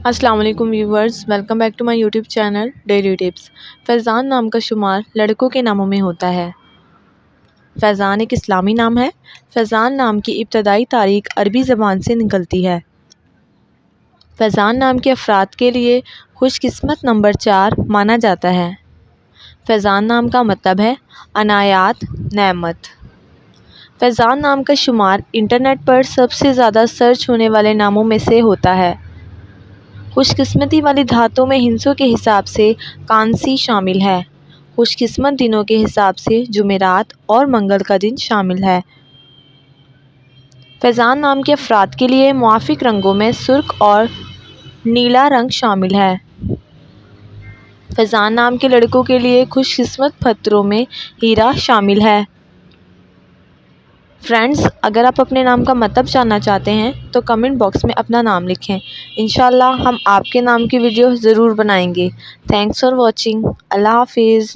السلام علیکم viewers, welcome back to my YouTube channel daily tips. Faizan نام کا شمار لڑکوں کے ناموں میں ہوتا ہے۔ فیضان ایک اسلامی نام ہے۔ فیضان نام کی ابتدائی تاریخ عربی زبان سے نکلتی ہے۔ فیضان نام کے افراد کے لیے خوش قسمت نمبر 4 مانا جاتا ہے۔ فیضان نام کا مطلب ہے عنایات، نعمت۔ فیضان نام کا شمار انٹرنیٹ پر سب سے زیادہ سرچ ہونے والے ناموں میں سے ہوتا ہے۔ خوش قسمتی والی دھاتوں میں ہندسوں کے حساب سے کانسی شامل ہے۔ خوش قسمت دنوں کے حساب سے جمعرات اور منگل کا دن شامل ہے۔ فیضان نام کے افراد کے لیے موافق رنگوں میں سرخ اور نیلا رنگ شامل ہے۔ فیضان نام کے لڑکوں کے لیے خوش قسمت پتھروں میں ہیرا شامل ہے۔ فرینڈز، اگر آپ اپنے نام کا مطلب جاننا چاہتے ہیں تو کمنٹ باکس میں اپنا نام لکھیں۔ انشاءاللہ ہم آپ کے نام کی ویڈیو ضرور بنائیں گے۔ Thanks for watching. اللہ حافظ۔